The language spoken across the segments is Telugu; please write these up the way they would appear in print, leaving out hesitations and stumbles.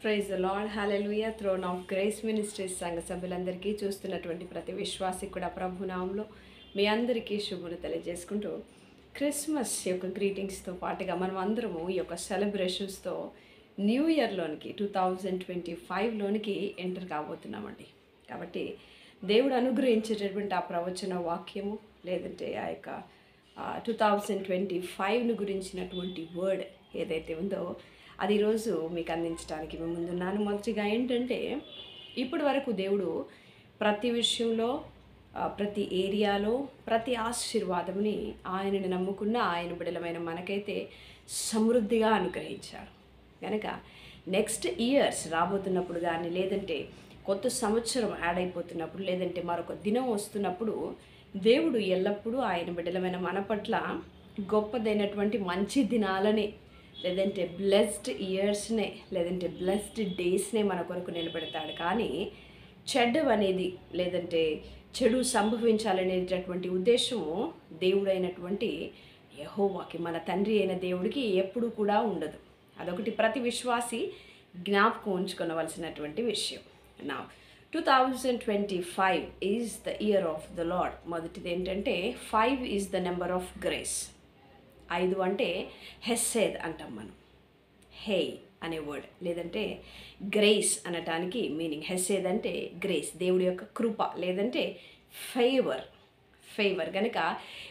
Praise the Lord hallelujah. Throne of grace ministries సంఘ సభ్యులందరికీ, చూస్తున్నటువంటి ప్రతి విశ్వాసి కూడా ప్రభునామంలో మీ అందరికీ శుభములు తెలియజేసుకుంటూ, క్రిస్మస్ యొక్క గ్రీటింగ్స్తో పాటుగా మనం అందరము ఈ యొక్క సెలబ్రేషన్స్తో న్యూ ఇయర్లోనికి 2025లోనికి ఎంటర్ కాబోతున్నామండి. కాబట్టి దేవుడు అనుగ్రహించేటటువంటి ఆ ప్రవచన వాక్యము లేదంటే ఆ యొక్క 2025ను గురించినటువంటి వర్డ్ ఏదైతే ఉందో అది ఈరోజు మీకు అందించడానికి మేము ముందున్నాను. మొదటిగా ఏంటంటే, ఇప్పటి వరకు దేవుడు ప్రతి విషయంలో, ప్రతి ఏరియాలో, ప్రతి ఆశీర్వాదంని ఆయనని నమ్ముకున్న ఆయన బిడ్డలమైన మనకైతే సమృద్ధిగా అనుగ్రహించాడు. కనుక నెక్స్ట్ ఇయర్స్ రాబోతున్నప్పుడు కానీ, లేదంటే కొత్త సంవత్సరం యాడ్ అయిపోతున్నప్పుడు, లేదంటే మరొక దినం వస్తున్నప్పుడు, దేవుడు ఎల్లప్పుడూ ఆయన బిడ్డలమైన మన పట్ల గొప్పదైనటువంటి మంచి దినాలనే, లేదంటే బ్లెస్డ్ ఇయర్స్నే, లేదంటే బ్లెస్డ్ డేస్నే మన కొరకు నిలబెడతాడు. కానీ చెడ్డం అనేది, లేదంటే చెడు సంభవించాలనేటటువంటి ఉద్దేశము దేవుడైనటువంటి యెహోవాకి, మన తండ్రి అయిన దేవుడికి ఎప్పుడు కూడా ఉండదు. అదొకటి ప్రతి విశ్వాసి జ్ఞాపకం ఉంచుకోవలసినటువంటి విషయం. నా 2025 is the year of the lord. మొదటిది ఏంటంటే 5 is the number of grace. 5 అంటే హెస్సేద్ అంటాం మనం. హే అనే వర్డ్, లేదంటే గ్రేస్ అనటానికి మీనింగ్. హెస్సేద్ అంటే గ్రేస్, దేవుడి యొక్క కృప, లేదంటే ఫేవర్. కనుక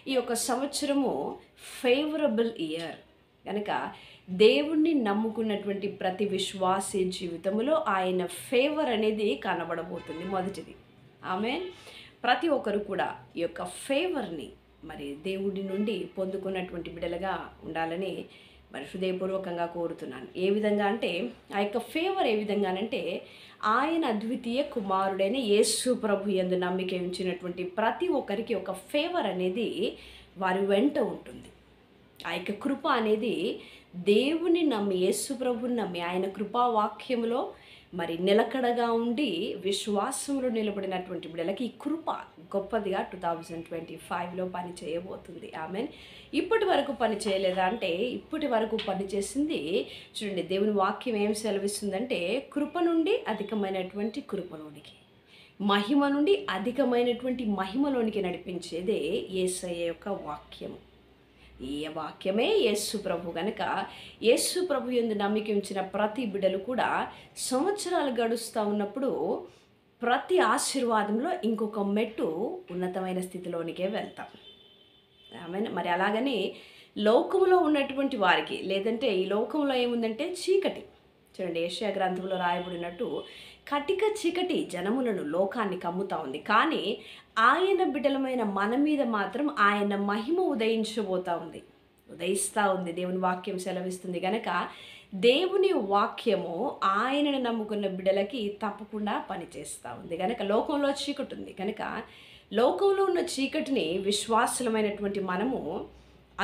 ఈ యొక్క సంవత్సరము ఫేవరబుల్ ఇయర్. కనుక దేవుణ్ణి నమ్ముకున్నటువంటి ప్రతి విశ్వాసీ జీవితంలో ఆయన ఫేవర్ అనేది కనబడబోతుంది. మొదటిది ఆమేన్. ప్రతి ఒక్కరు కూడా ఈ యొక్క ఫేవర్ని మరి దేవుడి నుండి పొందుకున్నటువంటి బిడ్డలుగా ఉండాలని మరి హృదయపూర్వకంగా కోరుతున్నాను. ఏ విధంగా అంటే, ఆ యొక్క ఫేవర్ ఏ విధంగానంటే, ఆయన అద్వితీయ కుమారుడైన యేసు ప్రభు యందు నమ్మిక ఉంచినటువంటి ప్రతి ఒక్కరికి ఒక ఫేవర్ అనేది వారి వెంట ఉంటుంది. ఆ యొక్క కృప అనేది దేవుని నమ్మి, యేసు ప్రభుని నమ్మి, ఆయన కృపావాక్యంలో మరి నిలకడగా ఉండి విశ్వాసంలో నిలబడినటువంటి బిడ్డలకి ఈ కృప గొప్పదిగా 2025లో పని చేయబోతుంది. ఆమెన్. ఇప్పటి వరకు పని చేయలేదా అంటే, ఇప్పటి వరకు పని చేసింది చూడండి. దేవుని వాక్యం ఏం సెలవిస్తుందంటే, కృప నుండి అధికమైనటువంటి కృపలోనికి, మహిమ నుండి అధికమైనటువంటి మహిమలోనికి నడిపించేదే యేసయ్య యొక్క వాక్యము. ఈ వాక్యమే యేసు ప్రభు. కనుక యేసు ప్రభు యందు నమ్మిక ఉంచిన ప్రతి బిడ్డలు కూడా సంవత్సరాలు గడుస్తూ ఉన్నప్పుడు ప్రతి ఆశీర్వాదంలో ఇంకొక మెట్టు ఉన్నతమైన స్థితిలోనికే వెళ్తాం. ఆమెన్. మరి అలాగని లోకంలో ఉన్నటువంటి వారికి, లేదంటే ఈ లోకంలో ఏముందంటే చీకటి. చూడండి, యెషయా గ్రంథంలో రాయబడినట్టు కటిక చీకటి జనములను, లోకాన్ని కమ్ముతా ఉంది. కానీ ఆయన బిడ్డలమైన మన మీద మాత్రం ఆయన మహిమ ఉదయించబోతూ ఉంది, ఉదయిస్తూ ఉంది. దేవుని వాక్యం సెలవిస్తుంది. కనుక దేవుని వాక్యము ఆయనను నమ్ముకున్న బిడ్డలకి తప్పకుండా పనిచేస్తూ ఉంది. కనుక లోకంలో చీకటి ఉంది. కనుక లోకంలో ఉన్న చీకటిని విశ్వాసులమైనటువంటి మనము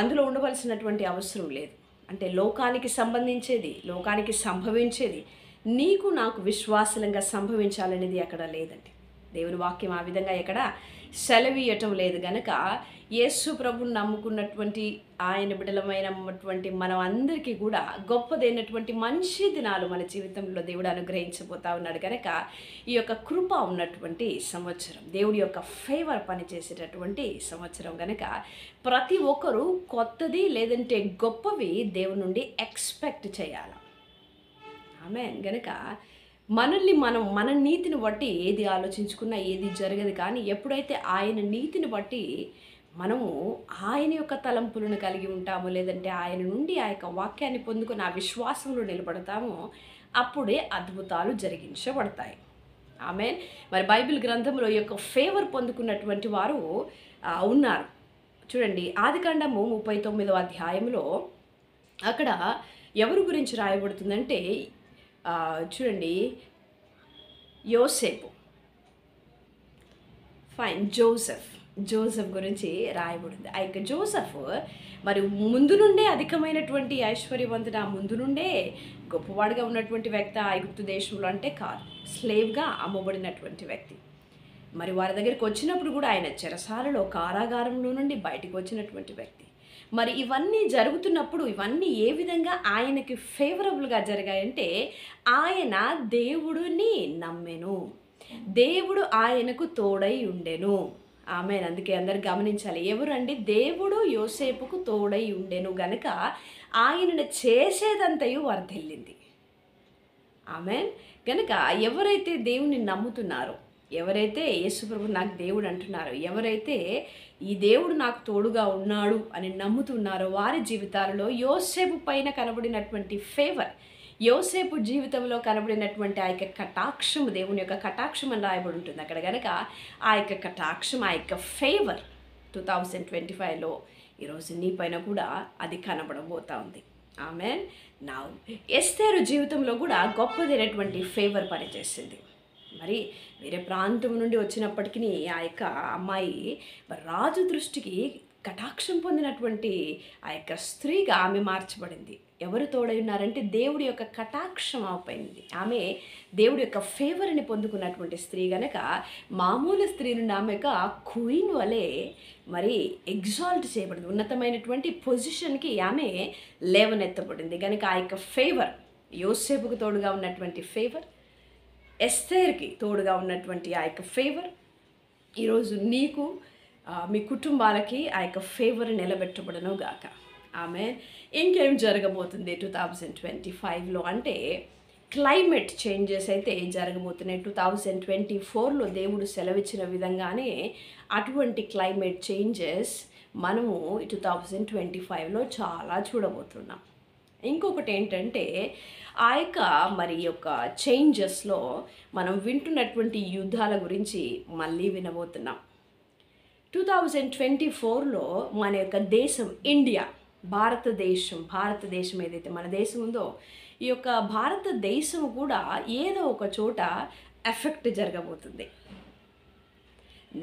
అందులో ఉండవలసినటువంటి అవసరం లేదు. అంటే లోకానికి సంబంధించేది, లోకానికి సంభవించేది నీకు నాకు విశ్వాసంగా సంభవించాలనేది ఎక్కడ లేదండి. దేవుని వాక్యం ఆ విధంగా ఎక్కడ సెలవీయటం లేదు. గనక యేసు ప్రభుని నమ్ముకున్నటువంటి ఆయన బిడ్డలమైనటువంటి మనం అందరికీ కూడా గొప్పదైనటువంటి మంచి దినాలు మన జీవితంలో దేవుడు అనుగ్రహించబోతా ఉన్నాడు. కనుక ఈ యొక్క కృప ఉన్నటువంటి సంవత్సరం, దేవుడి యొక్క ఫేవర్ పనిచేసేటటువంటి సంవత్సరం. కనుక ప్రతి ఒక్కరూ కొత్తది, లేదంటే గొప్పవి దేవుని నుండి ఎక్స్పెక్ట్ చేయాలి. ఆమేన్. గనుక మనల్ని మనం మన నీతిని బట్టి ఏది ఆలోచించుకున్నా ఏది జరగదు. కానీ ఎప్పుడైతే ఆయన నీతిని బట్టి మనము ఆయన యొక్క తలంపులను కలిగి ఉంటామో, లేదంటే ఆయన నుండి ఆ యొక్క వాక్యాన్ని పొందుకొని ఆ విశ్వాసంలో నిలబడతామో, అప్పుడే అద్భుతాలు జరిగించబడతాయి. ఆమేన్. మరి బైబిల్ గ్రంథంలో ఈ యొక్క ఫేవర్ పొందుకున్నటువంటి వారు ఉన్నారు. చూడండి, ఆదికాండము 39వ అధ్యాయంలో అక్కడ ఎవరి గురించి రాయబడుతుందంటే, చూడండి, యోసేపు, జోసెఫ్ గురించి రాయబడింది. ఆ యొక్క జోసెఫ్ మరి ముందు నుండే అధికమైనటువంటి ఐశ్వర్యవంతుడు, ముందు నుండే గొప్పవాడిగా ఉన్నటువంటి వ్యక్తి. ఐగుప్తు దేశంలో అంటే కాదు, స్లేవ్గా అమ్మబడినటువంటి వ్యక్తి. మరి వారి దగ్గరికి వచ్చినప్పుడు కూడా ఆయన చెరసాలలో, కారాగారంలో నుండి బయటికి వచ్చినటువంటి వ్యక్తి. మరి ఇవన్నీ జరుగుతున్నప్పుడు ఇవన్నీ ఏ విధంగా ఆయనకి ఫేవరబుల్గా జరిగాయంటే ఆయన దేవుడిని నమ్మెను, దేవుడు ఆయనకు తోడై ఉండెను. ఆమెన్. అందుకే అందరు గమనించాలి, ఎవరండి? దేవుడు యోసేపుకు తోడై ఉండెను గనుక ఆయనను చేసేదంతయు వర్ధిల్లింది. ఆమెన్. కనుక ఎవరైతే దేవుని నమ్ముతున్నారో, ఎవరైతే యేసుప్రభు నాకు దేవుడు అంటున్నారో, ఎవరైతే ఈ దేవుడు నాకు తోడుగా ఉన్నాడు అని నమ్ముతున్నారో వారి జీవితాలలో యోసేపు పైన కనబడినటువంటి ఫేవర్, యోసేపు జీవితంలో కనబడినటువంటి ఆ యొక్క కటాక్షము, దేవుని యొక్క కటాక్షం అని రాయబడి ఉంటుంది అక్కడ. కనుక ఆ యొక్క కటాక్షం, ఆ యొక్క ఫేవర్ 2025లో ఈరోజు నీ పైన కూడా అది కనబడబోతా ఉంది. ఆమెన్. నా ఎస్తేరు జీవితంలో కూడా గొప్పదైనటువంటి ఫేవర్ పనిచేసింది. మరి వేరే ప్రాంతం నుండి వచ్చినప్పటికీ ఆ యొక్క అమ్మాయి రాజు దృష్టికి కటాక్షం పొందినటువంటి ఆ యొక్క స్త్రీగా ఆమె మార్చబడింది. ఎవరు తోడై ఉన్నారంటే దేవుడి యొక్క కటాక్షం ఆపైంది. ఆమె దేవుడి యొక్క ఫేవర్ని పొందుకున్నటువంటి స్త్రీ కనుక మామూలు స్త్రీ నుండి ఆమె యొక్క క్వీన్ వలె మరి ఎగ్జాల్ట్ చేయబడింది, ఉన్నతమైనటువంటి పొజిషన్కి ఆమె లేవనెత్తబడింది. కనుక ఆ యొక్క ఫేవర్, యోసేపుకు తోడుగా ఉన్నటువంటి ఫేవర్, ఎస్తేర్కి తోడుగా ఉన్నటువంటి ఆ యొక్క ఫేవర్ ఈరోజు నీకు మీ కుటుంబాలకి ఆ యొక్క ఫేవర్ నిలబెట్టబడను గాక. ఆమె. ఇంకేం జరగబోతుంది 2025లో అంటే క్లైమేట్ చేంజెస్ అయితే జరగబోతున్నాయి. 2024లో దేవుడు సెలవిచ్చిన విధంగానే అటువంటి క్లైమేట్ చేంజెస్ మనము 2025లో చాలా చూడబోతున్నాం. ఇంకొకటి ఏంటంటే ఆ యొక్క మరి యొక్క చేంజెస్లో మనం వింటున్నటువంటి యుద్ధాల గురించి మళ్ళీ వినబోతున్నాం. 2024లో మన యొక్క దేశం ఇండియా, భారతదేశం ఏదైతే మన దేశం ఉందో ఈ యొక్క భారతదేశం కూడా ఏదో ఒక చోట ఎఫెక్ట్ జరగబోతుంది.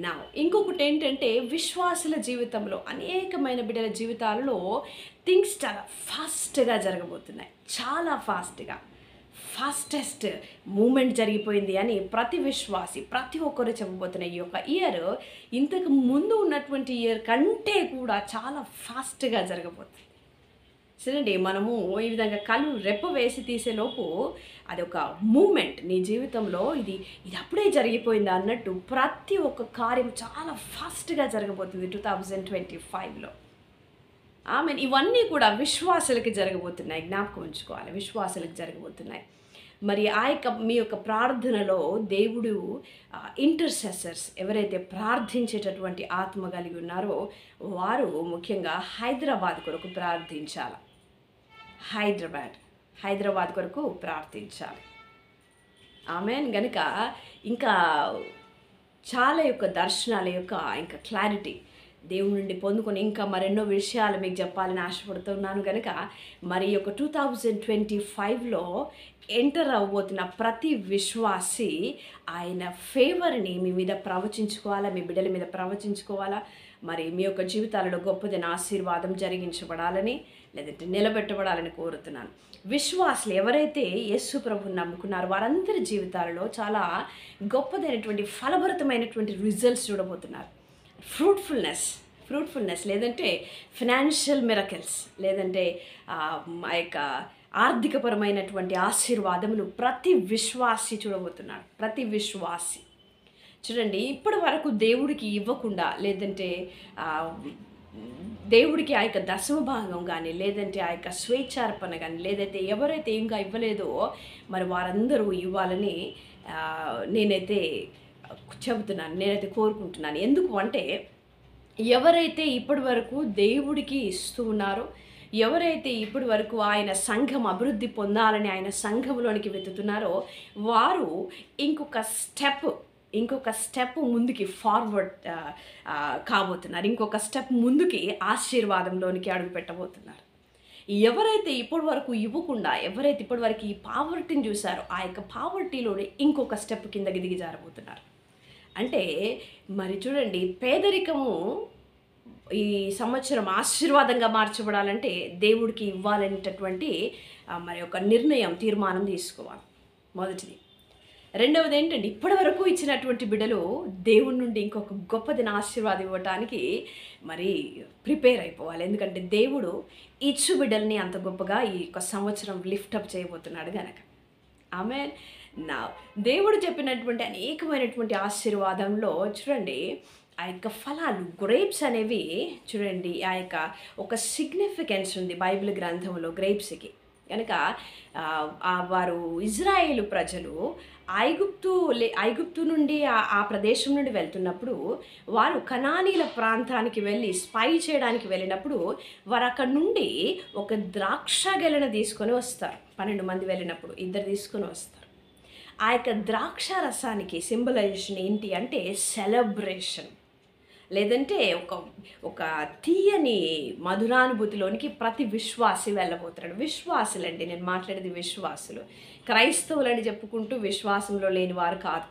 నా ఇంకొకటి ఏంటంటే విశ్వాసుల జీవితంలో, అనేకమైన బిడ్డల జీవితాలలో థింగ్స్ చాలా ఫాస్ట్గా జరగబోతున్నాయి. చాలా ఫాస్టెస్ట్ మూమెంట్ జరిగిపోయింది అని ప్రతి విశ్వాసి, ప్రతి ఒక్కరు చెప్పబోతున్న ఈ యొక్క ఇయర్ ఇంతకు ముందు ఉన్నటువంటి ఇయర్ కంటే కూడా చాలా ఫాస్ట్గా జరగబోతుంది. చూడండి, మనము ఈ విధంగా కళ్ళు రెప్ప వేసి తీసేలోపు అదొక మూమెంట్ నీ జీవితంలో, ఇది అప్పుడే జరిగిపోయింది అన్నట్టు ప్రతి ఒక్క కార్యం చాలా ఫాస్ట్గా జరగబోతుంది 2025లో. ఆమెన్. ఇవన్నీ కూడా విశ్వాసులకి జరగబోతున్నాయి, జ్ఞాపకం ఉంచుకోవాలి, విశ్వాసులకు జరగబోతున్నాయి. మరి ఆ యొక్క మీ యొక్క ప్రార్థనలో దేవుడు ఇంటర్సెసర్స్ ఎవరైతే ప్రార్థించేటటువంటి ఆత్మ కలిగి ఉన్నారో వారు ముఖ్యంగా హైదరాబాద్ కొరకు ప్రార్థించాలి. హైదరాబాద్ కొరకు ప్రార్థించాలి. ఆమెన్. గనుక ఇంకా చాలా యొక్క దర్శనాల యొక్క ఇంకా క్లారిటీ దేవుడి నుండి పొందుకొని ఇంకా మరెన్నో విషయాలు మీకు చెప్పాలని ఆశపడుతున్నాను. కనుక మరి యొక్క 2025లో ఎంటర్ అవ్వబోతున్న ప్రతి విశ్వాసి ఆయన ఫేవర్ని మీ మీద ప్రవచించుకోవాలా, మీ బిడ్డల మీద ప్రవచించుకోవాలా. మరి మీ యొక్క జీవితాలలో గొప్పదైన ఆశీర్వాదం జరిగించబడాలని, లేదంటే నిలబెట్టబడాలని కోరుతున్నాను. విశ్వాసులు ఎవరైతే యేసు ప్రభువుని నమ్ముకున్నారో వారందరి జీవితాలలో చాలా గొప్పదైనటువంటి ఫలభరితమైనటువంటి రిజల్ట్స్ చూడబోతున్నారు. ఫ్రూట్ఫుల్నెస్ లేదంటే ఫినాన్షియల్ మిరకల్స్, లేదంటే ఆ యొక్క ఆర్థికపరమైనటువంటి ఆశీర్వాదములు ప్రతి విశ్వాసి చూడబోతున్నాడు. ప్రతి విశ్వాసి చూడండి, ఇప్పటి వరకు దేవుడికి ఇవ్వకుండా, లేదంటే దేవుడికి ఆ యొక్క దశమ భాగం కానీ, లేదంటే ఆ యొక్క స్వేచ్ఛార్పణ కానీ, లేదంటే ఎవరైతే ఇంకా ఇవ్వలేదో మరి వారందరూ ఇవ్వాలని నేనైతే చెబుతున్నాను, నేనైతే కోరుకుంటున్నాను. ఎందుకు అంటే ఎవరైతే ఇప్పటి వరకు దేవుడికి ఇస్తూ ఉన్నారో, ఎవరైతే ఇప్పటి వరకు ఆయన సంఘం అభివృద్ధి పొందాలని ఆయన సంఘంలోనికి వెతుకుతున్నారో వారు ఇంకొక స్టెప్ ముందుకి ఫార్వర్డ్ కాబోతున్నారు. ఇంకొక స్టెప్ ముందుకి ఆశీర్వాదంలోనికి అడుగు పెట్టబోతున్నారు. ఎవరైతే ఇప్పటి వరకు ఇవ్వకుండా, ఎవరైతే ఇప్పటి వరకు ఈ పావర్టీని చూసారో ఆ యొక్క పావర్టీలోనే ఇంకొక స్టెప్ కిందకి దిగి జారబోతున్నారు. అంటే మరి చూడండి, పేదరికము ఈ సంవత్సరం ఆశీర్వాదంగా మార్చబడాలంటే దేవుడికి ఇవ్వాలనేటటువంటి మరి ఒక తీర్మానం తీసుకోవాలి. మొదటిది రెండవది ఏంటంటే ఇప్పటి వరకు ఇచ్చినటువంటి బిడ్డలు దేవుడి నుండి ఇంకొక గొప్ప దిన ఆశీర్వాదం ఇవ్వటానికి మరి ప్రిపేర్ అయిపోవాలి. ఎందుకంటే దేవుడు ఇచ్చు బిడ్డల్ని అంత గొప్పగా ఈ యొక్క సంవత్సరం లిఫ్టప్ చేయబోతున్నాడు గనక. ఆమె నా దేవుడు చెప్పినటువంటి అనేకమైనటువంటి ఆశీర్వాదంలో చూడండి, ఆ యొక్క ఫలాలు గ్రేప్స్ అనేవి చూడండి, ఆ యొక్క ఒక సిగ్నిఫికెన్స్ ఉంది బైబిల్ గ్రంథంలో గ్రేప్స్కి. కనుక వారు ఇజ్రాయేలు ప్రజలు ఐగుప్తు నుండి ఆ ప్రదేశం నుండి వెళ్తున్నప్పుడు వారు కనానీల ప్రాంతానికి వెళ్ళి స్పై చేయడానికి వెళ్ళినప్పుడు వారు అక్కడ నుండి ఒక ద్రాక్ష గెలను తీసుకొని వస్తారు. 12 మంది వెళ్ళినప్పుడు 2 తీసుకొని వస్తారు. ఆ యొక్క ద్రాక్ష రసానికి సింబలైజేషన్ ఏంటి అంటే సెలబ్రేషన్, లేదంటే ఒక తీయని మధురానుభూతిలోనికి ప్రతి విశ్వాసి వెళ్ళబోతున్నాడు. విశ్వాసులండి, నేను మాట్లాడేది విశ్వాసులు. క్రైస్తవులని చెప్పుకుంటూ విశ్వాసంలో లేని వారు కాదు.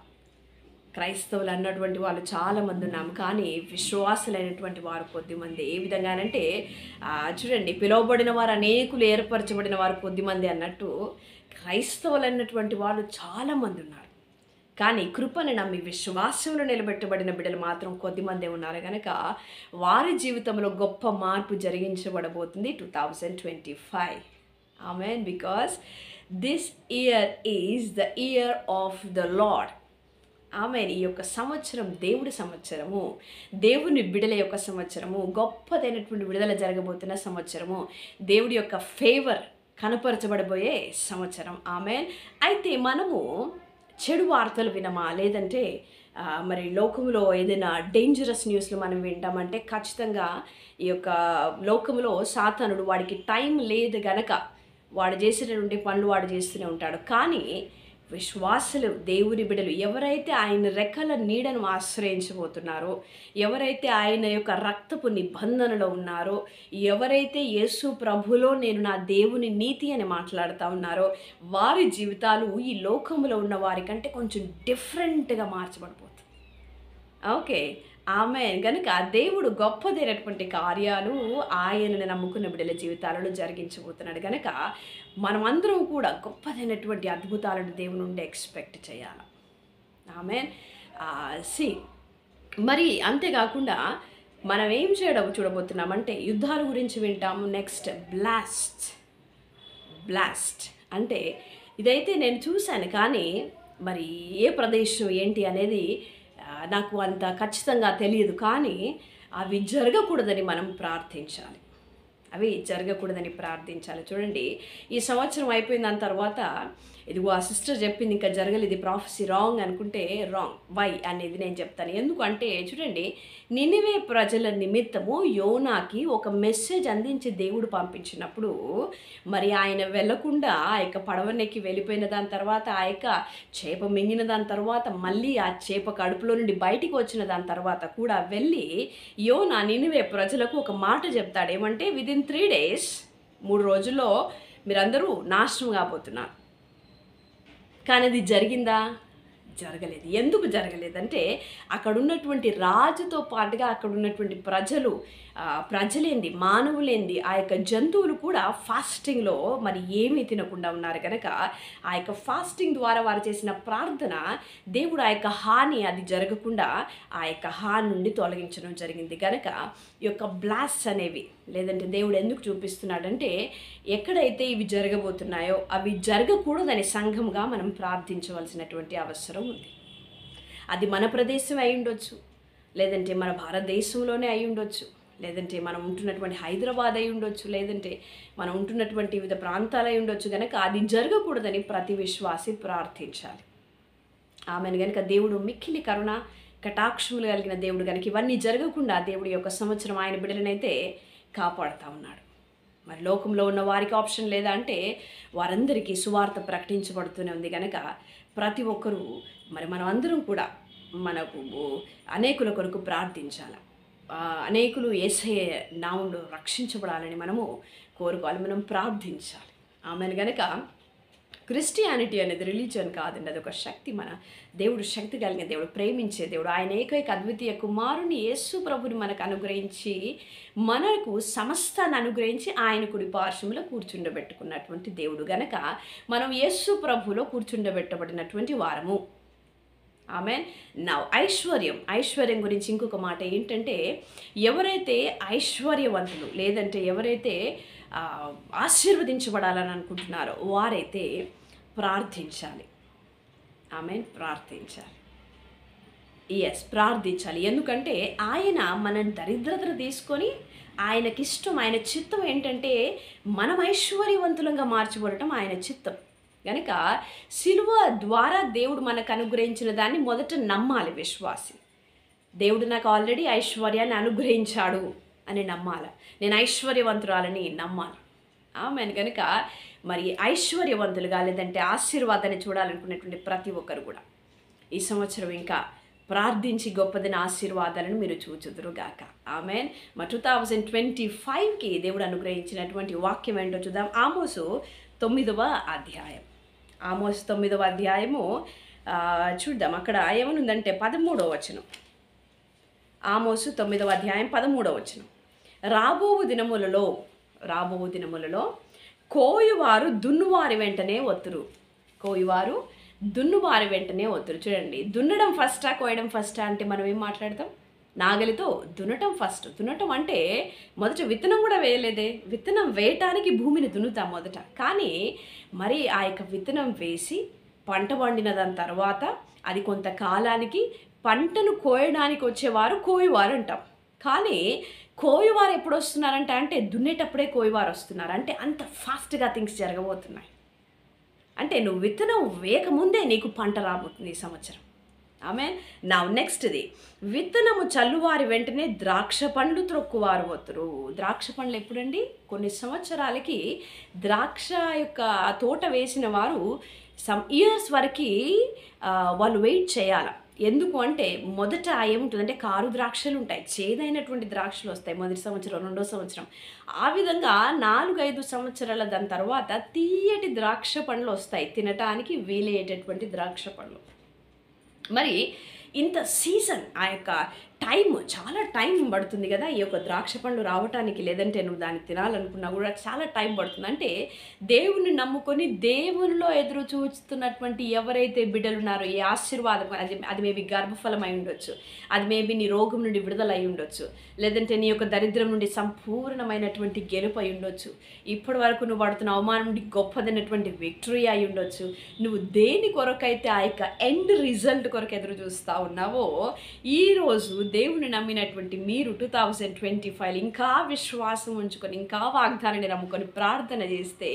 క్రైస్తవులు అన్నటువంటి వాళ్ళు చాలామంది ఉన్నాము, కానీ విశ్వాసులైనటువంటి వారు కొద్దిమంది. ఏ విధంగానంటే చూడండి, పిలువబడిన వారు అనేకులు, ఏర్పరచబడిన వారు కొద్దిమంది అన్నట్టు క్రైస్తవులు అన్నటువంటి వాళ్ళు చాలామంది ఉన్నారు. కానీ కృపను నమ్మి విశ్వాసంలో నిలబెట్టబడిన బిడ్డలు మాత్రం కొద్దిమందే ఉన్నారు. కనుక వారి జీవితంలో గొప్ప మార్పు జరిగించబడబోతుంది 2025. Amen. Because this year is the year of the lord. Amen. ఈ యొక్క సంవత్సరం దేవుడి సంవత్సరము, దేవుని బిడల యొక్క సంవత్సరము, గొప్పదైనటువంటి విడుదల జరగబోతున్న సంవత్సరము, దేవుడి యొక్క ఫేవర్ కనపరచబడబోయే సంవత్సరం. ఆమెన్. అయితే మనము చెడు వార్తలు వినమా, లేదంటే మరి లోకంలో ఏదైనా డేంజరస్ న్యూస్లు మనం వింటామంటే ఖచ్చితంగా ఈ యొక్క లోకంలో సాతానుడు వాడికి టైం లేదు గనక వాడు చేసేటటువంటి పనులు వాడు చేస్తూనే ఉంటాడు. కానీ విశ్వాసులు, దేవుని బిడ్డలు ఎవరైతే ఆయన రెక్కల నీడను ఆశ్రయించబోతున్నారో, ఎవరైతే ఆయన యొక్క రక్తపు నిబంధనలో ఉన్నారో, ఎవరైతే యేసు ప్రభులో నేను నా దేవుని నీతి అని మాట్లాడుతూ ఉన్నారో, వారి జీవితాలు ఈ లోకంలో ఉన్న వారికంటే కొంచెం డిఫరెంట్గా మార్చబడిపోతుంది. ఓకే, ఆమె కనుక దేవుడు గొప్పదైనటువంటి కార్యాలు ఆయనను నమ్ముకున్న బిడ్డల జీవితాలలో జరిగించబోతున్నాడు. కనుక మనమందరం కూడా గొప్పదైనటువంటి అద్భుతాలను దేవుని నుండి ఎక్స్పెక్ట్ చేయాలి. ఆమె మరి అంతేకాకుండా మనం ఏం చూడబోతున్నామంటే యుద్ధాల గురించి వింటాము. నెక్స్ట్ బ్లాస్ట్ అంటే ఇదైతే నేను చూశాను, కానీ మరి ఏ ప్రదేశం ఏంటి అనేది నాకు అంత ఖచ్చితంగా తెలియదు. కానీ అవి జరగకూడదని మనం ప్రార్థించాలి. చూడండి, ఈ సంవత్సరం అయిపోయిన దాని తర్వాత ఇదిగో ఆ సిస్టర్ చెప్పింది ఇంకా జరగలేదు, ఇది ప్రాఫెసీ రాంగ్ అనుకుంటే రాంగ్. వై అనేది నేను చెప్తాను. ఎందుకంటే చూడండి, నినివే ప్రజల నిమిత్తము యోనాకి ఒక మెసేజ్ అందించి దేవుడు పంపించినప్పుడు మరి ఆయన వెళ్ళకుండా ఆ యొక్క పడవనెక్కి వెళ్ళిపోయిన దాని తర్వాత, ఆ యొక్క చేప మింగిన దాని తర్వాత, మళ్ళీ ఆ చేప కడుపులో నుండి బయటికి వచ్చిన దాని తర్వాత కూడా వెళ్ళి యోనా నినివే ప్రజలకు ఒక మాట చెప్తాడు. ఏమంటే విదిన్ 3 days 3 రోజుల్లో మీరందరూ నాశనం కాబోతున్నారు. కానీ అది జరిగిందా? జరగలేదు. ఎందుకు జరగలేదంటే అక్కడ ఉన్నటువంటి రాజుతో పాటుగా అక్కడ ఉన్నటువంటి ప్రజలేంది, మానవులేంది, ఆ యొక్క జంతువులు కూడా ఫాస్టింగ్లో మరి ఏమీ తినకుండా ఉన్నారు. కనుక ఆ యొక్క ఫాస్టింగ్ ద్వారా వారు చేసిన ప్రార్థన దేవుడు ఆ యొక్క హాని అది జరగకుండా ఆ యొక్క హాని నుండి తొలగించడం జరిగింది. కనుక ఈ యొక్క బ్లాస్ట్ అనేవి, లేదంటే దేవుడు ఎందుకు చూపిస్తున్నాడంటే ఎక్కడైతే ఇవి జరగబోతున్నాయో అవి జరగకూడదని సంఘంగా మనం ప్రార్థించవలసినటువంటి అవసరం ఉంది. అది మన ప్రదేశం అయి ఉండొచ్చు, లేదంటే మన భారతదేశంలోనే అయి ఉండొచ్చు, లేదంటే మనం ఉంటున్నటువంటి హైదరాబాద్ అయి ఉండొచ్చు, లేదంటే మనం ఉంటున్నటువంటి వివిధ ప్రాంతాలు అయి ఉండొచ్చు. కనుక అది జరగకూడదని ప్రతి విశ్వాసి ప్రార్థించాలి. ఆమెను కనుక దేవుడు మిక్కిలి కరుణ కటాక్షములు కలిగిన దేవుడు కనుక ఇవన్నీ జరగకుండా దేవుడి యొక్క సంవత్సరం ఆయన బిడ్డలనైతే కాపాడుతూ ఉన్నాడు. మరి లోకంలో ఉన్న వారికి ఆప్షన్ లేదా అంటే వారందరికీ సువార్త ప్రకటించబడుతూనే ఉంది. కనుక ప్రతి ఒక్కరూ మరి మనం అందరం కూడా మనకు అనేకుల కొరకు ప్రార్థించాలి. అనేకులు యేసయ్య నామములో రక్షించబడాలని మనము కోరుకోవాలి, మనం ప్రార్థించాలి. ఆమెను గనక క్రిస్టియానిటీ అనేది రిలీజియన్ కాదండి, అది ఒక శక్తి. మన దేవుడు శక్తి కలిగిన దేవుడు, ప్రేమించే దేవుడు. ఆయన ఏకైక అద్వితీయ కుమారుని యేసు ప్రభుని మనకు అనుగ్రహించి, మనకు సమస్తాన్ని అనుగ్రహించి ఆయన కుడి పార్శ్వంలో కూర్చుండబెట్టుకున్నటువంటి దేవుడు గనక మనం యేసు ప్రభులో కూర్చుండబెట్టబడినటువంటి వారము. ఆమెన్. నౌ ఐశ్వర్యం గురించి ఇంకొక మాట ఏంటంటే, ఎవరైతే ఐశ్వర్యవంతులు లేదంటే ఎవరైతే ఆశీర్వదించబడాలని అనుకుంటున్నారో వారైతే ప్రార్థించాలి. ఆమెన్. ప్రార్థించాలి. ఎందుకంటే ఆయన మన దరిద్రతను తీసుకొని ఆయనకిష్టం, ఆయన చిత్తం ఏంటంటే మనం ఐశ్వర్యవంతులంగా మార్చబడటం ఆయన చిత్తం. కనుక సిలువ ద్వారా దేవుడు మనకు అనుగ్రహించిన దాన్ని మొదట నమ్మాలి విశ్వాసి. దేవుడు నాకు ఆల్రెడీ ఐశ్వర్యాన్ని అనుగ్రహించాడు అని నమ్మాలి. నేను ఐశ్వర్యవంతురాలని నమ్మాలి. ఆమెన్. కనుక మరి ఐశ్వర్యవంతులుగా లేదంటే ఆశీర్వాదాన్ని చూడాలనుకునేటువంటి ప్రతి ఒక్కరు కూడా ఈ సంవత్సరం ఇంకా ప్రార్థించి గొప్పదిన ఆశీర్వాదాలను మీరు చూచుదురుగాక. ఆమెన్. మరి 2025కి దేవుడు అనుగ్రహించినటువంటి వాక్యం ఏంటో చూద్దాం. ఆమోసు 9వ అధ్యాయం. ఆమోసు 9వ అధ్యాయము చూద్దాం. అక్కడ ఏమనుందంటే 13వ వచనం. ఆమోసు 9వ అధ్యాయం 13వ వచనం. రాబోవు దినములలో కోయువారు దున్నువారి వెంటనే ఒత్తురు. చూడండి, దున్నడం ఫస్టా కోయడం ఫస్టా అంటే మనం ఏం మాట్లాడతాం? నాగలితో దున్నటం ఫస్ట్. దున్నటం అంటే మొదట విత్తనం కూడా వేయలేదే. విత్తనం వేయటానికి భూమిని దున్నుతాం మొదట. కానీ మరి ఆ యొక్క విత్తనం వేసి పంట పండిన దాని తర్వాత అది కొంతకాలానికి పంటను కోయడానికి వచ్చేవారు కోయువారు అంటాం. కానీ కోయువారు ఎప్పుడు వస్తున్నారంట అంటే దున్నేటప్పుడే కోయువారు వస్తున్నారు. అంటే అంత ఫాస్ట్గా థింగ్స్ జరగబోతున్నాయి. అంటే నువ్వు విత్తనం వేయకముందే నీకు పంట రాబోతుంది ఈ సంవత్సరం. ఆమె. నా నెక్స్ట్ది, విత్తనము చల్లువారి వెంటనే ద్రాక్ష పండ్లు త్రొక్కువారు వత్తురు. ద్రాక్ష పండ్లు ఎప్పుడండి? కొన్ని సంవత్సరాలకి ద్రాక్ష యొక్క తోట వేసిన వారు సమ్ ఇయర్స్ వరకు వాళ్ళు వెయిట్ చేయాలి. ఎందుకు అంటే మొదట ఏముంటుందంటే కారు ద్రాక్షలు ఉంటాయి, చేదైనటువంటి ద్రాక్షలు వస్తాయి మొదటి సంవత్సరం, రెండో సంవత్సరం. ఆ విధంగా 4-5 సంవత్సరాల దాని తర్వాత తీయటి ద్రాక్ష పండ్లు వస్తాయి, తినటానికి వీలయ్యేటటువంటి ద్రాక్ష పండ్లు. మరి ఇంత సీజన్, ఆ యొక్క టైం, చాలా టైం పడుతుంది కదా ఈ యొక్క ద్రాక్ష పండ్లు రావటానికి. లేదంటే నువ్వు దాన్ని తినాలనుకున్నా కూడా చాలా టైం పడుతుంది. అంటే దేవుని నమ్ముకొని దేవునిలో ఎదురు చూస్తున్నటువంటి ఎవరైతే బిడ్డలు ఉన్నారో ఈ ఆశీర్వాదం, అది మేబీ గర్భఫలం అయి ఉండొచ్చు, అది మేబీ నీ రోగం నుండి విడుదల అయి ఉండొచ్చు, లేదంటే నీ యొక్క దరిద్రం నుండి సంపూర్ణమైనటువంటి గెలుపు అయి ఉండొచ్చు, ఇప్పటి వరకు నువ్వు పడుతున్న అవమానం నుండి గొప్పదైనటువంటి విక్టరీ అయి ఉండొచ్చు. నువ్వు దేని కొరకైతే ఆ యొక్క ఎండ్ రిజల్ట్ కొరకు ఎదురు చూస్తూ ఉన్నావో, ఈరోజు దేవుని నమ్మినటువంటి మీరు 2025 ఇంకా విశ్వాసం ఉంచుకొని, ఇంకా వాగ్దానాన్ని నమ్ముకొని ప్రార్థన చేస్తే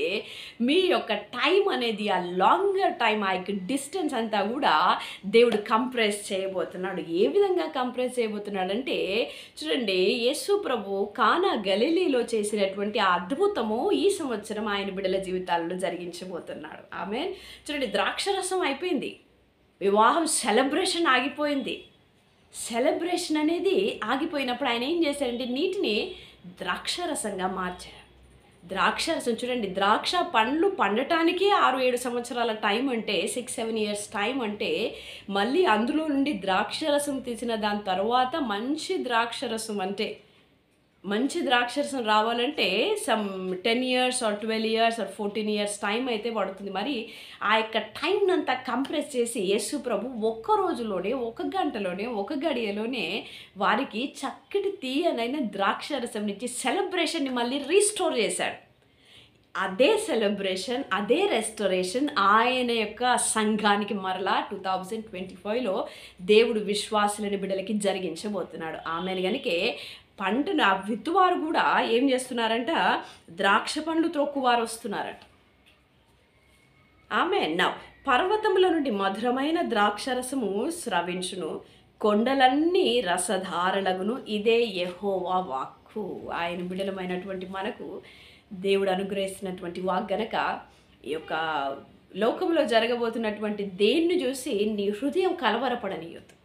మీ యొక్క టైం అనేది, ఆ లాంగర్ టైం, ఆ యొక్క డిస్టెన్స్ అంతా కూడా దేవుడు కంప్రెస్ చేయబోతున్నాడు. ఏ విధంగా కంప్రెస్ చేయబోతున్నాడు అంటే చూడండి, యేసు ప్రభు కానా గలిలీలో చేసినటువంటి ఆ అద్భుతము ఈ సంవత్సరం ఆయన బిడ్డల జీవితాలలో జరిగించబోతున్నాడు. ఆమె. చూడండి, ద్రాక్షరసం అయిపోయింది, వివాహం సెలబ్రేషన్ ఆగిపోయింది. సెలబ్రేషన్ అనేది ఆగిపోయినప్పుడు ఆయన ఏం చేశారంటే నీటిని ద్రాక్షరసంగా మార్చారు. ద్రాక్షరసం చూడండి, ద్రాక్ష పండ్లు పండటానికి 6-7 సంవత్సరాల టైం అంటే 6-7 ఇయర్స్ టైం అంటే, మళ్ళీ అందులో నుండి ద్రాక్షరసం తీసిన దాని తర్వాత మంచి ద్రాక్షరసం అంటే మంచి ద్రాక్షరసం రావాలంటే some 10 years or 12 years or 14 years time అయితే పడుతుంది. మరి ఆ యొక్క టైం అంతా కంప్రెస్ చేసి యేసు ప్రభు ఒక్క రోజులోనే, ఒక గంటలోనే, ఒక గడియలోనే వారికి చక్కటి తీయనైన ద్రాక్షరసం నుంచి సెలబ్రేషన్ని మళ్ళీ రీస్టోర్ చేశాడు. అదే సెలబ్రేషన్, అదే రెస్టోరేషన్ ఆయన యొక్క సంఘానికి మరలా 2025లో దేవుడు విశ్వాసులని బిడ్డలకి జరిగించబోతున్నాడు. ఆమె కనుకే పంటను ఆ విత్తువారు కూడా ఏం చేస్తున్నారంట, ద్రాక్ష పండ్లు త్రొక్కువారు వస్తున్నారట. ఆమె. నా పర్వతముల నుండి మధురమైన ద్రాక్షరసము స్రవించును, కొండలన్నీ రసధారలగును, ఇదే యెహోవా వాక్కు. ఆయన బిడ్డలమైనటువంటి మనకు దేవుడు అనుగ్రహిస్తున్నటువంటి వాక్ గనక ఈ యొక్క లోకంలో జరగబోతున్నటువంటి దేన్ని చూసి నీ హృదయం కలవరపడనీయొద్దు.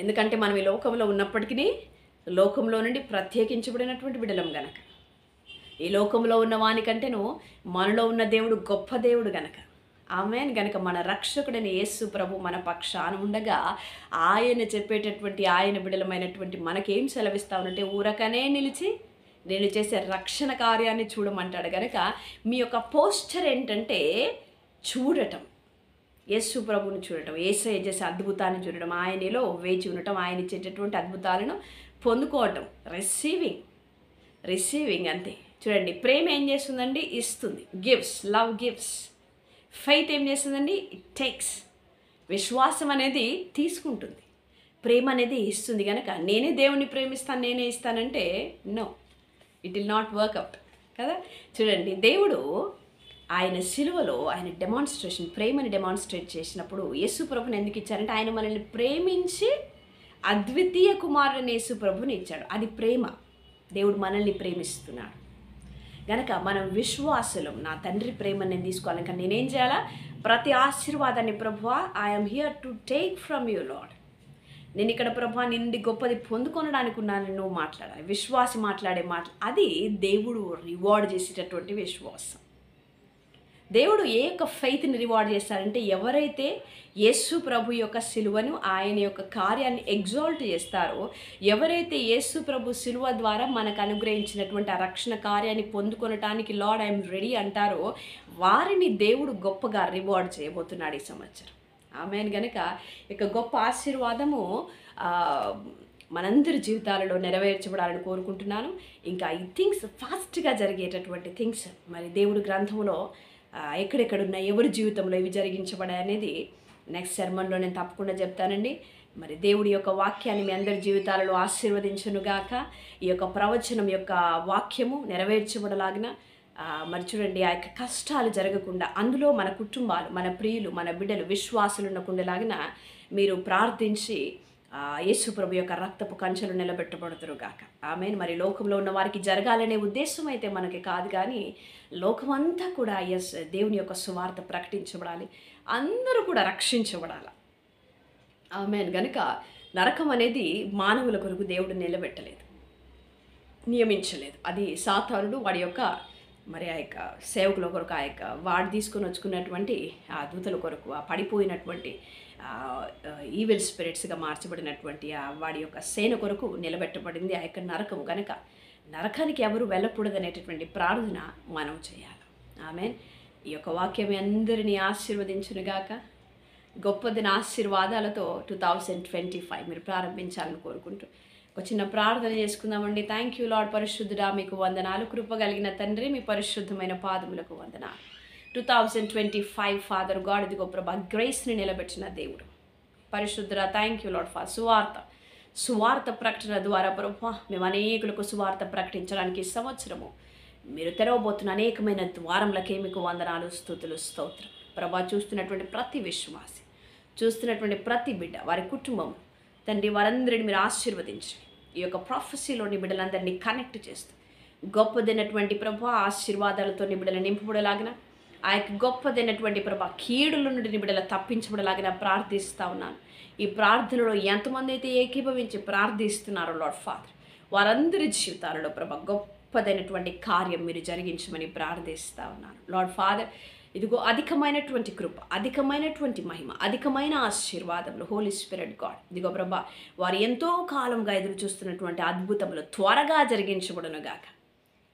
ఎందుకంటే మనం ఈ లోకంలో ఉన్నప్పటికీ లోకంలో నుండి ప్రత్యేకించబడినటువంటి బిడ్డలం గనక ఈ లోకంలో ఉన్న వానికంటేను మనలో ఉన్న దేవుడు గొప్ప దేవుడు గనక, ఆమేన్. గనక మన రక్షకుడైన యేసు ప్రభు మన పక్షాన ఉండగా ఆయన చెప్పేటటువంటి, ఆయన బిడలమైనటువంటి మనకేం సెలవిస్తా ఉన్నంటే, ఊరకనే నిలిచి నేను చేసే రక్షణ కార్యాన్ని చూడమంటాడు. గనక మీ యొక్క పోస్చర్ ఏంటంటే చూడటం, యేసు ప్రభువుని చూడటం, యేసయ్య చేసే అద్భుతాన్ని చూడటం, ఆయనలో వేచి ఉండటం, ఆయన ఇచ్చేటటువంటి అద్భుతాలను పొందుకోవటం. రిసీవింగ్ అంతే. చూడండి, ప్రేమ ఏం చేస్తుందండి? ఇస్తుంది. Gives, love gives. ఫెయిత్ ఏం చేస్తుందండి? It takes. విశ్వాసం అనేది తీసుకుంటుంది, ప్రేమ అనేది ఇస్తుంది. కనుక నేనే దేవుణ్ణి ప్రేమిస్తాను, నేనే ఇస్తానంటే no, it will not work out కదా. చూడండి, దేవుడు ఆయన సిలువలో ఆయన డెమాన్స్ట్రేషన్, ప్రేమని డెమాన్స్ట్రేట్ చేసినప్పుడు యేసు ప్రభుని ఎందుకు ఇచ్చారంటే, ఆయన మనల్ని ప్రేమించి అద్వితీయ కుమారుని యేసు ప్రభుని ఇచ్చాడు. అది ప్రేమ. దేవుడు మనల్ని ప్రేమిస్తున్నాడు గనక మనం విశ్వాసులం. నా తండ్రి ప్రేమని నేను తీసుకోవాలి, ఇంకా నేనేం చేయాలా? ప్రతి ఆశీర్వాదాన్ని, ప్రభువా I'm here to take from you lord, నేను ఇక్కడ ప్రభువా నిండి గొప్పది పొందుకొనడానికి ఉన్నాను. నువ్వు మాట్లాడాలి, విశ్వాసి మాట్లాడే మాట, అది దేవుడు రివార్డ్ చేసేటటువంటి విశ్వాసం. దేవుడు ఏ యొక్క ఫెయిత్ని రివార్డ్ చేస్తారంటే, ఎవరైతే యేసు ప్రభు యొక్క సిలువను, ఆయన యొక్క కార్యాన్ని ఎగ్జాల్ట్ చేస్తారో, ఎవరైతే యేసు ప్రభు సిలువ ద్వారా మనకు అనుగ్రహించినటువంటి ఆ రక్షణ కార్యాన్ని పొందుకొనటానికి లార్డ్ ఐఎమ్ రెడీ అంటారో, వారిని దేవుడు గొప్పగా రివార్డ్ చేయబోతున్నాడు ఈ సంవత్సరం. ఆమేన్. గనుక ఇక గొప్ప ఆశీర్వాదము మనందరి జీవితాలలో నెరవేర్చబడాలని కోరుకుంటున్నాను. ఇంకా ఈ థింగ్స్ ఫాస్ట్గా జరిగేటటువంటి థింగ్స్ మరి దేవుడి గ్రంథంలో ఎక్కడెక్కడున్నా ఎవరి జీవితంలో ఇవి జరిగించబడాయి అనేది నెక్స్ట్ సెర్మన్లో నేను తప్పకుండా చెప్తానండి. మరి దేవుడి యొక్క వాక్యాన్ని మీ అందరి జీవితాలలో ఆశీర్వదించునుగాక. ఈ యొక్క ప్రవచనం యొక్క వాక్యము నెరవేర్చబడలాగిన మరి చూడండి, ఆ యొక్క కష్టాలు జరగకుండా, అందులో మన కుటుంబాలు, మన ప్రియులు, మన బిడ్డలు విశ్వాసులు ఉండకుండేలాగిన మీరు ప్రార్థించి యేసు ప్రభు యొక్క రక్తపు కంచెలు నిలబెట్టబడుతురుగాక. ఆమేన్. మరి లోకంలో ఉన్న వారికి జరగాలనే ఉద్దేశం అయితే మనకి కాదు, కానీ లోకమంతా కూడా దేవుని యొక్క సువార్త ప్రకటించబడాలి, అందరూ కూడా రక్షించబడాలి. ఆమేన్. గనుక నరకం అనేది మానవుల కొరకు దేవుడు నిలబెట్టలేదు, నియమించలేదు. అది సాతానుడు వాడి యొక్క మరి ఆ యొక్క సేవకుల కొరకు, ఆ యొక్క వాడు తీసుకొని వచ్చుకున్నటువంటి ఆ దూతల కొరకు, ఆ పడిపోయినటువంటి ఈవిల్ స్పిరిట్స్గా మార్చబడినటువంటి వాడి యొక్క సేన కొరకు నిలబెట్టబడింది ఆ యొక్క నరకం. కనుక నరకానికి ఎవరు వెళ్ళకూడదనేటటువంటి ప్రార్థన మనం చేయాలి. ఆమేన్. ఈ యొక్క వాక్యం అందరినీ ఆశీర్వదించునుగాక. గొప్ప దిన ఆశీర్వాదాలతో 2025 మీరు ప్రారంభించాలని కోరుకుంటూ ఒక చిన్న ప్రార్థన చేసుకుందామండి. Thank you lord. పరిశుద్ధుడా మీకు వందనాలు. కృప కలిగిన తండ్రి, మీ పరిశుద్ధమైన పాదములకు వందనాలు. 2025 ఫాదర్ గాడ్, ఇదిగో ప్రభా గ్రేస్ని నిలబెట్టిన దేవుడు పరిశుద్ధుడా, థ్యాంక్ యూ లార్డ్ ఫర్ సువార్త ప్రకటన ద్వారా ప్రభా మేము అనేకులకు సువార్త ప్రకటించడానికి ఈ సంవత్సరము మీరు తెరవబోతున్న అనేకమైన ద్వారములకే మీకు వందనాలు, స్తుతులు, స్తోత్రం. ప్రభా చూస్తున్నటువంటి ప్రతి విశ్వాసి, చూస్తున్నటువంటి ప్రతి బిడ్డ, వారి కుటుంబం తండ్రి, వారందరిని మీరు ఆశీర్వదించి ఈ యొక్క ప్రొఫెసీలోని బిడ్డలందరినీ కనెక్ట్ చేస్తూ గొప్పదైనటువంటి ప్రభా ఆశీర్వాదాలతో బిడ్డలు నింపబడలాగిన, ఆ యొక్క గొప్పదైనటువంటి ప్రభా కీడుల నుండి బిడ్డలు తప్పించబడలాగిన ప్రార్థిస్తూ ఉన్నాను. ఈ ప్రార్థనలో ఎంతమంది అయితే ఏకీభవించి ప్రార్థిస్తున్నారో లార్డ్ ఫాదర్, వారందరి జీవితాలలో ప్రభా గొప్పదైనటువంటి కార్యం మీరు జరిగించమని ప్రార్థిస్తూ ఉన్నాను. లార్డ్ ఫాదర్, ఇదిగో అధికమైనటువంటి కృప, అధికమైనటువంటి మహిమ, అధికమైన ఆశీర్వాదములు హోలీ స్పిరిట్ గాడ్, ఇదిగో ప్రభా వారు ఎంతో కాలంగా ఎదురు చూస్తున్నటువంటి అద్భుతములు త్వరగా జరిగించబడునుగాక.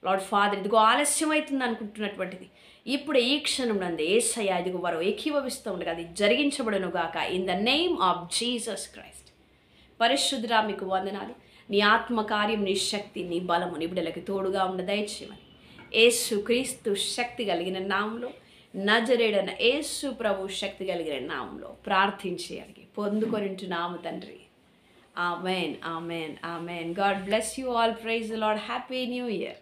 లార్డ్ ఫాదర్, ఇదిగో ఆలస్యం అవుతుంది అనుకుంటున్నటువంటిది ఇప్పుడు ఈ క్షణం నందు యేసయ్య ఇదిగో వారు ఏకీభవిస్తూ ఉండగా అది జరిగించబడునుగాక. In the name of Jesus Christ. పరిశుద్ధుడా మీకు వందనాలు. నీ ఆత్మకార్యం, నీ శక్తి, నీ బలము నీ బిడ్డలకి తోడుగా ఉండ దయచేయమని యేసు క్రీస్తు శక్తి కలిగిన నామంలో, నజరేడన యేసు ప్రభు శక్తి కలిగిన నామంలో ప్రార్థించి అడిగి పొందుకొనింటున్నాము తండ్రి. Amen, amen, amen. God bless you all. Praise the Lord. Happy new year.